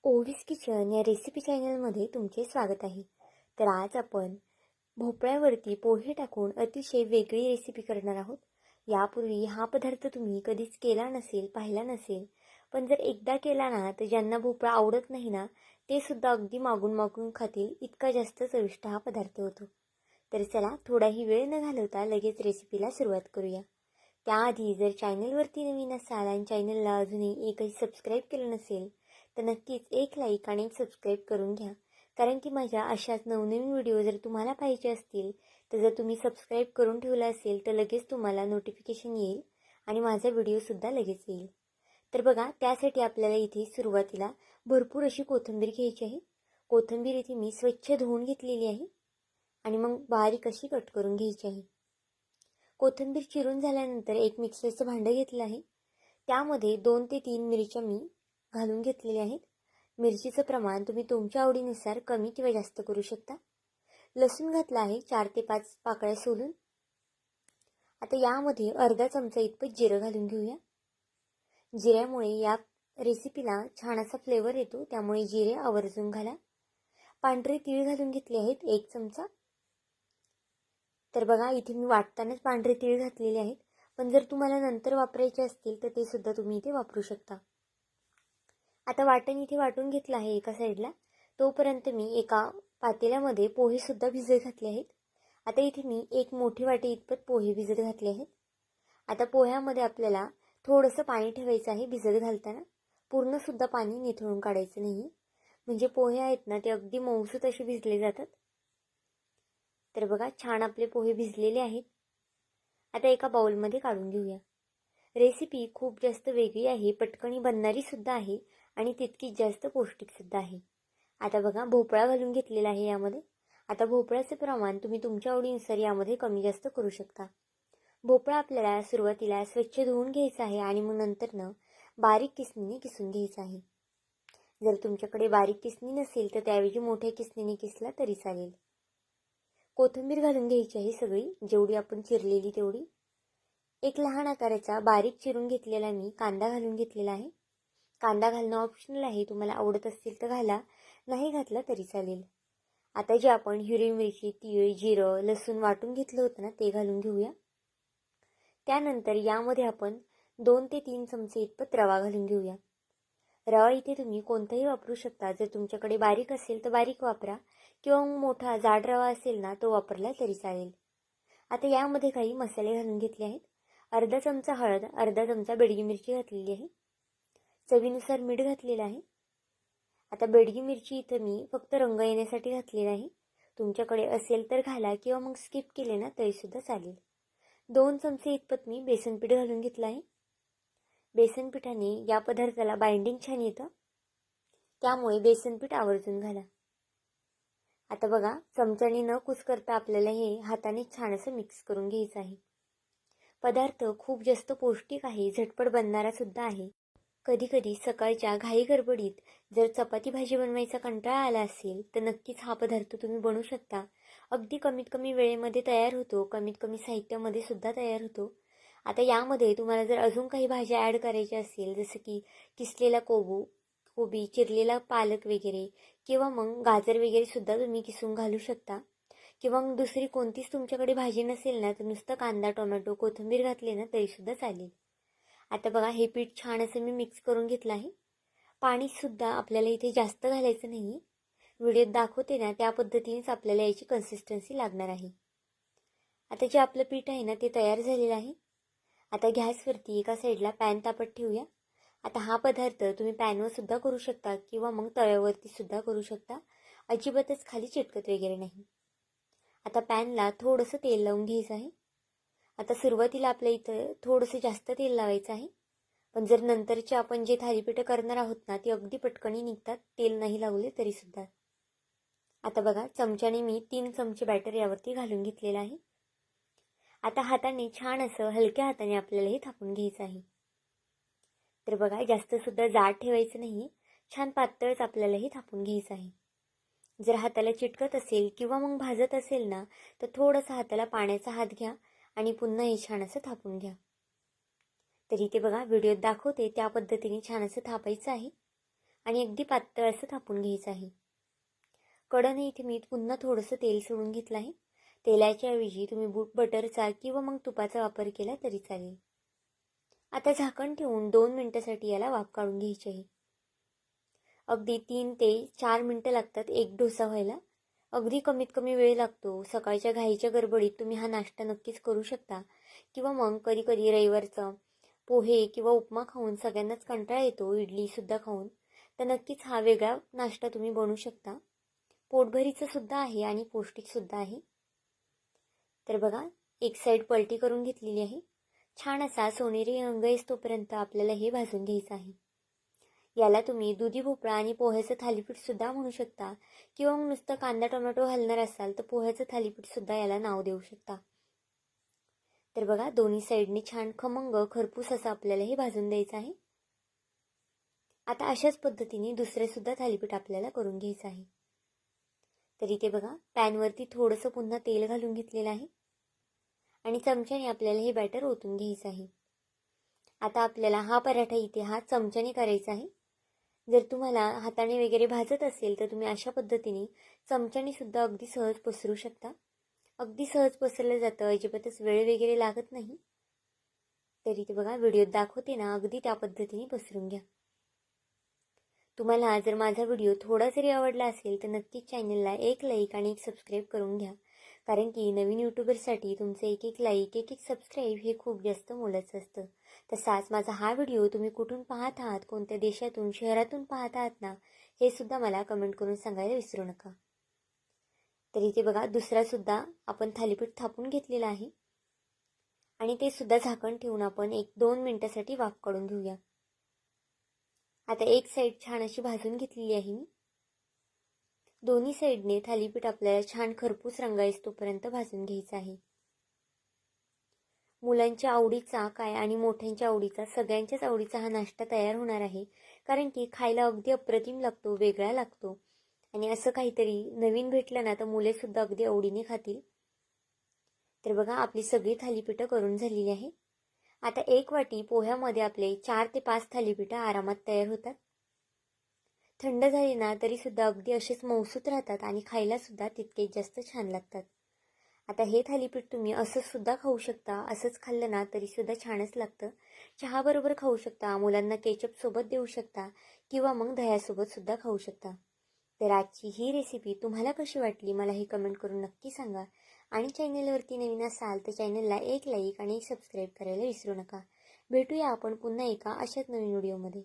ओवीस kitchen या recipe चॅनलमध्ये तुमचे स्वागत आहे. तर आज आपण भोपळ्यावरती पोहे टाकून अतिशय वेगळी रेसिपी करणार आहोत. यापूर्वी हा पदार्थ तुम्ही कधीच केला नसेल, पाहिला नसेल, पण जर एकदा केला ना तर ज्यांना भोपळा आवडत नाही ना ते सुद्धा अगदी मागून मागून खातील, इतका जास्त चविष्ट हा पदार्थ होतो. तर चला थोडाही वेळ न घालवता लगेच रेसिपीला सुरुवात करूया. त्याआधी जर चॅनलवरती नवीन असाल आणि चॅनलला अजूनही एकही सबस्क्राईब केलं नसेल तर नक्कीच एक लाईक आणि एक सबस्क्राईब करून घ्या. कारण की माझ्या अशाच नवनवीन व्हिडिओ जर तुम्हाला पाहिजे असतील तर जर तुम्ही सबस्क्राईब करून ठेवला असेल तर लगेच तुम्हाला नोटिफिकेशन येईल आणि माझा व्हिडिओसुद्धा लगेच येईल. तर बघा, त्यासाठी आपल्याला इथे सुरुवातीला भरपूर अशी कोथिंबीर घ्यायची आहे. कोथिंबीर इथे मी स्वच्छ धुवून घेतलेली आहे आणि मग बारीक अशी कट करून घ्यायची आहे. कोथिंबीर चिरून झाल्यानंतर एक मिक्सरचं भांडं घेतलं आहे. त्यामध्ये 2 ते 3 मिरच्या मी घालून घेतलेले आहेत. मिरचीचं प्रमाण तुम्ही तुमच्या आवडीनुसार कमी किंवा जास्त करू शकता. लसूण घातला आहे 4 ते 5 पाकळ्या सोलून. आता यामध्ये अर्धा चमचा इतपत जिरं घालून घेऊया. जिऱ्यामुळे या रेसिपीला छान असा फ्लेवर येतो, त्यामुळे जिरे आवर्जून घाला. पांढरे तीळ घालून घेतले आहेत 1 चमचा. तर बघा, इथे मी वाटतानाच पांढरे तीळ घातलेले आहेत, पण जर तुम्हाला नंतर वापरायचे असतील तर ते सुद्धा तुम्ही इथे वापरू शकता. आता वाटण इथे वाटून घेतलं आहे एका साईडला. तोपर्यंत मी एका पातेल्यामध्ये पोहे सुद्धा भिजत घातले आहेत. आता इथे मी 1 मोठी वाटी इतपत पोहे भिजत घातले आहेत. आता पोह्यामध्ये आपल्याला थोडंसं पाणी ठेवायचं आहे भिजत घालताना. पूर्ण सुद्धा पाणी निथळून काढायचं नाही, म्हणजे पोहे आहेत ना ते अगदी मऊसूत असे भिजले जातात. तर बघा, छान आपले पोहे भिजलेले आहेत. आता एका बाउलमध्ये काढून घेऊया. रेसिपी खूप जास्त वेगळी आहे, पटकनी बनणारी सुद्धा आहे आणि तितकीच जास्त पौष्टिक सुद्धा आहे. आता बघा, भोपळा घालून घेतलेला आहे यामध्ये. आता भोपळ्याचे प्रमाण तुम्ही तुमच्या आवडीनुसार यामध्ये कमी जास्त करू शकता. भोपळा आपल्याला सुरुवातीला स्वच्छ धुवून घ्यायचा आहे आणि मग नंतरनं बारीक किसणीने किसून घ्यायचा आहे. जर तुमच्याकडे बारीक किसणी नसेल तर त्याऐवजी मोठ्या किसणीने किसला तरी चालेल. कोथिंबीर घालून घ्यायची आहे सगळी, जेवढी आपण चिरलेली तेवढी. एक लहान आकाराचा बारीक चिरून घेतलेला मी कांदा घालून घेतलेला आहे. कांदा घालणं ऑप्शनल आहे, तुम्हाला आवडत असतील तर घाला, नाही घातला तरी चालेल. आता जे आपण हिरवी मिरची, तीळ, जिरं, लसूण वाटून घेतलं होतं ना ते घालून घेऊया. त्यानंतर यामध्ये आपण 2 ते 3 चमचे इतपत रवा घालून घेऊया. रवा इथे तुम्ही कोणताही वापरू शकता. जर तुमच्याकडे बारीक असेल तर बारीक वापरा किंवा मोठा जाड रवा असेल ना तो वापरला तरी चालेल. आता यामध्ये काही मसाले घालून घेतले आहेत. अर्धा चमचा हळद, अर्धा चमचा बेडगी मिरची घातलेली आहे. चवीनुसार मीठ घातलेलं आहे. आता बेडगी मिरची इथं मी फक्त रंग येण्यासाठी घातलेला आहे. तुमच्याकडे असेल तर घाला किंवा मग स्किप केले ना तरीसुद्धा चालेल. 2 चमचे इतपत मी बेसनपीठ घालून घेतलं आहे. बेसनपीठाने या पदार्थाला बाइंडिंग छान येतं, त्यामुळे बेसनपीठ आवर्जून घाला. आता बघा, चमच्याने न कुस्करता आपल्याला हे हाताने छान असं मिक्स करून घ्यायचं आहे. पदार्थ खूप जास्त पौष्टिक आहे, झटपट बनणारा सुद्धा आहे. कधी कधी सकाळच्या घाई गडबडीत जर चपाती भाजी बनवायचा कंटाळा आला असेल तर नक्कीच हा पदार्थ तुम्ही बनवू शकता. अगदी कमीत कमी वेळेमध्ये तयार होतो, कमीत कमी साहित्यामध्ये सुद्धा तयार होतो. आता यामध्ये तुम्हाला जर अजून काही भाज्या ॲड करायच्या असेल, जसं की किसलेला कोबी, चिरलेला पालक वगैरे, किंवा मग गाजर वगैरे सुद्धा तुम्ही किसून घालू शकता. किंवा मग दुसरी कोणतीच तुमच्याकडे भाजी नसेल ना तर नुसतं कांदा, टोमॅटो, कोथिंबीर घातले ना तरीसुद्धा चालेल. आता बघा, हे पीठ छान असं मी मिक्स करून घेतलं आहे. पाणीसुद्धा आपल्याला इथे जास्त घालायचं नाही. व्हिडिओत दाखवते ना त्या पद्धतीनेच आपल्याला याची कन्सिस्टन्सी लागणार आहे. आता जे आपलं पीठ आहे ना ते तयार झालेलं आहे. आता गॅसवरती एका साईडला पॅन तापत ठेवूया. आता हा पदार्थ तुम्ही पॅनवर सुद्धा करू शकता किंवा मग तव्यावरती सुद्धा करू शकता. अजिबातच खाली चिटकत वगैरे नाही. आता पॅनला थोडंसं तेल लावून घ्यायचं आहे. आता सुरुवातीला आपल्या इथं थोडंसं जास्त तेल लावायचं आहे, पण जर नंतरचे आपण जे थालीपीठं करणार आहोत ना ती अगदी पटकनी निघतात, तेल नाही लावले तरीसुद्धा. आता बघा, चमच्याने मी 3 चमचे बॅटर यावरती घालून घेतलेलं आहे. आता हाताने छान असं हलक्या हाताने आपल्याला हे थापून घ्यायचं आहे. तर बघा, जास्त सुद्धा जाड ठेवायचं नाही, छान पातळच आपल्याला हे थापून घ्यायचं आहे. जर हाताला चिटकत असेल किंवा मग भाजत असेल ना तर थोडंसं हाताला पाण्याचा हात घ्या आणि पुन्हा हे छान असं थापून घ्या. तर इथे बघा, व्हिडिओत दाखवते त्या पद्धतीने छान असं थापायचं आहे आणि अगदी पातळ असं थापून घ्यायचं आहे. कढईने इथे मी पुन्हा थोडंसं तेल सोडून घेतलं आहे. तेलाच्या ऐवजी तुम्ही बटरचा किंवा मग तुपाचा वापर केला तरी चालेल. आता झाकण ठेवून 2 मिनिटासाठी याला वाफ काढून घ्यायची आहे. अगदी 3 ते 4 मिनिटं लागतात एक डोसा व्हायला. अगदी कमीत कमी वेळ लागतो. सकाळच्या घाईच्या गडबडीत तुम्ही हा नाश्ता नक्कीच करू शकता. किंवा मग कधी कधी रविवारचं पोहे किंवा उपमा खाऊन सगळ्यांनाच कंटाळा येतो, इडलीसुद्धा खाऊन, तर नक्कीच हा वेगळा नाश्ता तुम्ही बनवू शकता. पोटभरीचं सुद्धा आहे आणि पौष्टिकसुद्धा आहे. तर बघा, एक साईड पलटी करून घेतलेली आहे. छान असा सोनेरी रंग येईस्तोपर्यंत आपल्याला हे भाजून घ्यायचं आहे. याला तुम्ही दुधी भोपळा आणि पोह्याचं थालीपीठसुद्धा म्हणू शकता. किंवा मग नुसतं कांदा टोमॅटो घालणार असाल तर पोह्याचं थालीपीठसुद्धा याला नाव देऊ शकता. तर बघा, दोन्ही साईडनी छान खमंग खरपूस असं आपल्याला हे भाजून द्यायचं आहे. आता अशाच पद्धतीने दुसरेसुद्धा थालीपीठ आपल्याला करून घ्यायचं आहे. तर इथे बघा, पॅनवरती थोडंसं पुन्हा तेल घालून घेतलेलं आहे आणि चमच्याने आपल्याला हे बॅटर ओतून घ्यायचं आहे. आता आपल्याला हा पराठा इथे हा चमच्याने करायचा आहे. जर तुम्हाला हाताने वगैरे भाजत असेल तर तुम्ही अशा पद्धतीने चमच्याने सुद्धा अगदी सहज पसरू शकता. अगदी सहज पसरलं जातं, अजिबातच वेळ वगैरे लागत नाही. तर इथे बघा, व्हिडिओत दाखवते ना, अगदी त्या पद्धतीने पसरून घ्या. तुम्हाला जर माझा व्हिडिओ थोडा जरी आवडला असेल तर नक्कीच चॅनलला एक लाईक आणि एक सबस्क्राईब करून घ्या. कारण की नवीन यूट्यूबरसाठी तुमचं एक एक लाईक एक एक सबस्क्राईब हे खूप जास्त मोलाचं असतं. तसाच माझा हा व्हिडिओ तुम्ही कुठून पाहत आहात, कोणत्या देशातून शहरातून पाहत आहात ना, हे सुद्धा मला कमेंट करून सांगायला विसरू नका. तर इथे बघा, दुसरासुद्धा आपण थालीपीठ थापून घेतलेला आहे आणि ते सुद्धा झाकण ठेवून आपण 1-2 मिनिटासाठी वाफ काढून घेऊया. आता एक साईड छान अशी भाजून घेतलेली आहे मी. दोन्ही साईडने थालीपीठ आपल्याला छान खरपूस रंग येईस्तोपर्यंत भाजून घ्यायचं आहे. मुलांच्या आवडीचा काय आणि मोठ्यांच्या आवडीचा, सगळ्यांच्याच आवडीचा हा नाश्ता तयार होणार आहे. कारण की खायला अगदी अप्रतिम लागतो, वेगळा लागतो आणि असं काहीतरी नवीन भेटलं ना तर मुलेसुद्धा अगदी आवडीने खातील. तर बघा, आपली सगळी थालीपीठं करून झालेली आहे. आता एक वाटी पोह्यामध्ये आपले 4 ते 5 थालीपीठं आरामात तयार होतात. थंड झाली ना तरीसुद्धा अगदी असेच मऊसूत राहतात आणि खायलासुद्धा तितकेच जास्त छान लागतात. आता हे थालीपीठ तुम्ही असंच सुद्धा खाऊ शकता. असंच खाल्लं ना तरीसुद्धा छानच लागतं. चहाबरोबर खाऊ शकता, मुलांना केचपसोबत देऊ शकता किंवा मग दह्यासोबतसुद्धा खाऊ शकता. तर आजची ही रेसिपी तुम्हाला कशी वाटली मला हे कमेंट करून नक्की सांगा. आणि चॅनलवरती नवीन असाल तर चॅनलला एक लाईक आणि एक सबस्क्राईब करायला विसरू नका. भेटूया आपण पुन्हा एका अशाच नवीन व्हिडिओमध्ये.